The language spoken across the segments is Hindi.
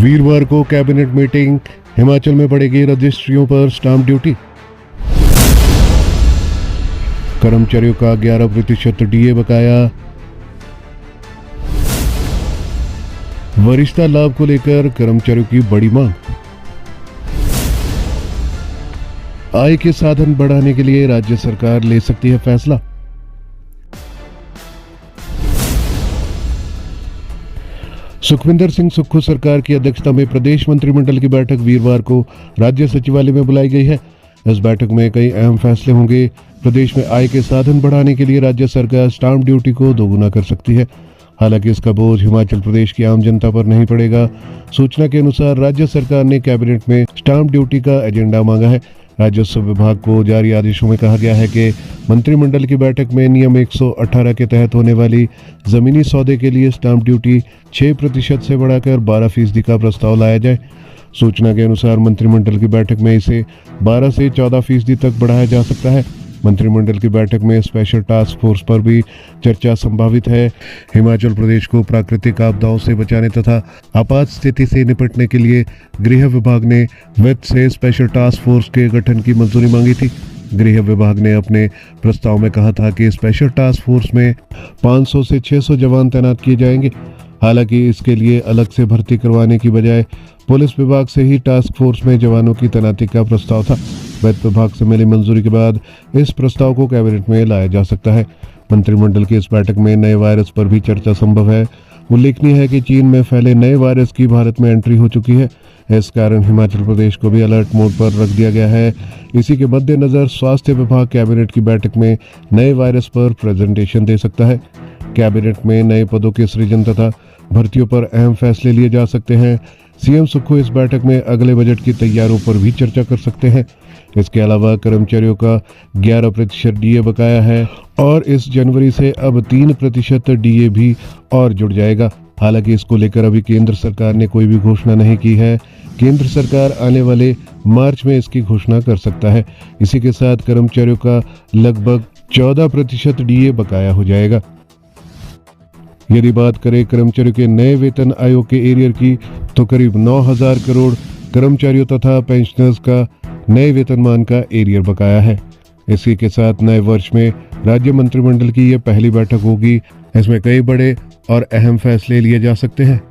वीरवार को कैबिनेट मीटिंग, हिमाचल में बढ़ेगी रजिस्ट्रियों पर स्टाम्प ड्यूटी। कर्मचारियों का 11% डीए बकाया। वरिष्ठता लाभ को लेकर कर्मचारियों की बड़ी मांग। आय के साधन बढ़ाने के लिए राज्य सरकार ले सकती है फैसला। सुखविंदर सिंह सुक्खू सरकार की अध्यक्षता में प्रदेश मंत्रिमंडल की बैठक वीरवार को राज्य सचिवालय में बुलाई गई है। इस बैठक में कई अहम फैसले होंगे। प्रदेश में आय के साधन बढ़ाने के लिए राज्य सरकार स्टाम्प ड्यूटी को दोगुना कर सकती है। हालांकि इसका बोझ हिमाचल प्रदेश की आम जनता पर नहीं पड़ेगा। सूचना के अनुसार राज्य सरकार ने कैबिनेट में स्टाम्प ड्यूटी का एजेंडा मांगा है। राजस्व विभाग को जारी आदेशों में कहा गया है कि मंत्रिमंडल की बैठक में नियम 118 के तहत होने वाली जमीनी सौदे के लिए स्टाम्प ड्यूटी 6% से बढ़ाकर 12% का प्रस्ताव लाया जाए। सूचना के अनुसार मंत्रिमंडल की बैठक में इसे 12 से 14% तक बढ़ाया जा सकता है। मंत्रिमंडल की बैठक में स्पेशल टास्क फोर्स पर भी चर्चा संभावित है। हिमाचल प्रदेश को प्राकृतिक आपदाओं से बचाने तथा आपात स्थिति से निपटने के लिए गृह विभाग ने वित्त से स्पेशल टास्क फोर्स के गठन की मंजूरी मांगी थी। गृह विभाग ने अपने प्रस्ताव में कहा था कि स्पेशल टास्क फोर्स में 500 से 600 जवान तैनात किए जाएंगे। हालांकि इसके लिए अलग से भर्ती करवाने की बजाय पुलिस विभाग से ही टास्क फोर्स में जवानों की तैनाती का प्रस्ताव था। वित्त विभाग से मिली मंजूरी के बाद इस प्रस्ताव को कैबिनेट में लाया जा सकता है। मंत्रिमंडल की इस बैठक में नए वायरस पर भी चर्चा संभव है। उल्लेखनीय है कि चीन में फैले नए वायरस की भारत में एंट्री हो चुकी है। इस कारण हिमाचल प्रदेश को भी अलर्ट मोड पर रख दिया गया है। इसी के मद्देनजर स्वास्थ्य विभाग कैबिनेट की बैठक में नए वायरस पर प्रेजेंटेशन दे सकता है। कैबिनेट में नए पदों के सृजन तथा भर्तियों पर अहम फैसले लिए जा सकते हैं। सीएम सुक्खू इस बैठक में अगले बजट की तैयारियों पर भी चर्चा कर सकते हैं। इसके अलावा कर्मचारियों का 11% डीए बकाया है और इस जनवरी से अब 3% डीए भी और जुड़ जाएगा। हालांकि इसको लेकर अभी केंद्र सरकार ने कोई भी घोषणा नहीं की है। केंद्र सरकार आने वाले मार्च में इसकी घोषणा कर सकता है। इसी के साथ कर्मचारियों का लगभग 14% डीए बकाया हो जाएगा। यदि बात करें कर्मचारियों के नए वेतन आयोग के एरियर की, तो करीब 9,000 करोड़ कर्मचारियों तथा पेंशनर्स का नए वेतनमान का एरियर बकाया है। इसी के साथ नए वर्ष में राज्य मंत्रिमंडल की यह पहली बैठक होगी। इसमें कई बड़े और अहम फैसले लिए जा सकते हैं।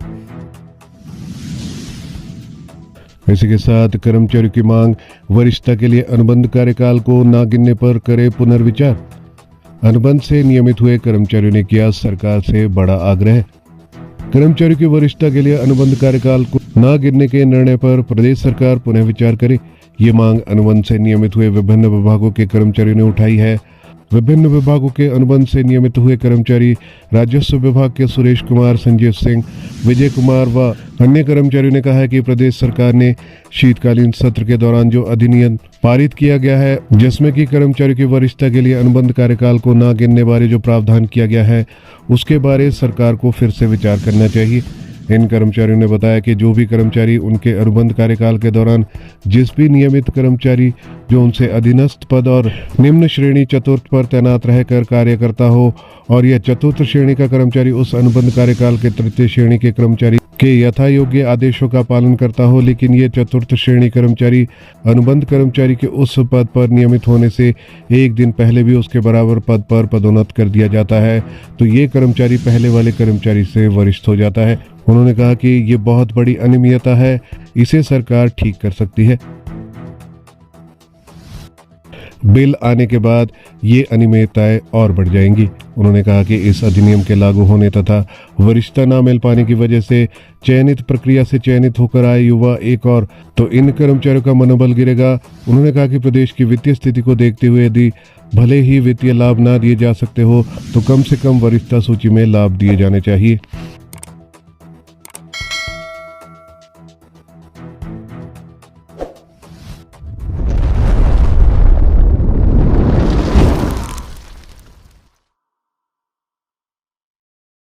इसी के साथ कर्मचारियों की मांग, वरिष्ठता के लिए अनुबंध कार्यकाल को न गिनने पर करे पुनर्विचार। अनुबंध से नियमित हुए कर्मचारियों ने किया सरकार से बड़ा आग्रह। कर्मचारियों की वरिष्ठता के लिए अनुबंध कार्यकाल को न गिनने के निर्णय पर प्रदेश सरकार पुनः विचार करे। ये मांग अनुबंध से नियमित हुए विभिन्न विभागों के कर्मचारियों ने उठाई है। विभिन्न विभागों के अनुबंध से नियमित हुए कर्मचारी राजस्व विभाग के सुरेश कुमार, संजीव सिंह, विजय कुमार व अन्य कर्मचारियों ने कहा है कि प्रदेश सरकार ने शीतकालीन सत्र के दौरान जो अधिनियम पारित किया गया है, जिसमें कि कर्मचारियों की वरिष्ठता के लिए अनुबंध कार्यकाल को न गिनने बारे जो प्रावधान किया गया है, उसके बारे सरकार को फिर से विचार करना चाहिए। इन कर्मचारियों ने बताया कि जो भी कर्मचारी उनके अनुबंध कार्यकाल के दौरान जिस भी नियमित कर्मचारी जो उनसे अधीनस्थ पद और निम्न श्रेणी चतुर्थ पर तैनात रहकर कार्य करता हो और यह चतुर्थ श्रेणी का कर्मचारी उस अनुबंध कार्यकाल के तृतीय श्रेणी के कर्मचारी के यथा योग्य आदेशों का पालन करता हो, लेकिन ये चतुर्थ श्रेणी कर्मचारी अनुबंध कर्मचारी के उस पद पर नियमित होने से एक दिन पहले भी उसके बराबर पद पर पदोन्नत कर दिया जाता है, तो ये कर्मचारी पहले वाले कर्मचारी से वरिष्ठ हो जाता है। उन्होंने कहा कि ये बहुत बड़ी अनियमितता है, इसे सरकार ठीक कर सकती है। बिल आने के बाद ये अनियमितताएं और बढ़ जाएंगी। उन्होंने कहा कि इस अधिनियम के लागू होने तथा वरिष्ठता न मिल पाने की वजह से चयनित प्रक्रिया से चयनित होकर आए युवा एक और तो इन कर्मचारियों का मनोबल गिरेगा। उन्होंने कहा कि प्रदेश की वित्तीय स्थिति को देखते हुए यदि भले ही वित्तीय लाभ न दिए जा सकते हो, तो कम से कम वरिष्ठता सूची में लाभ दिए जाने चाहिए।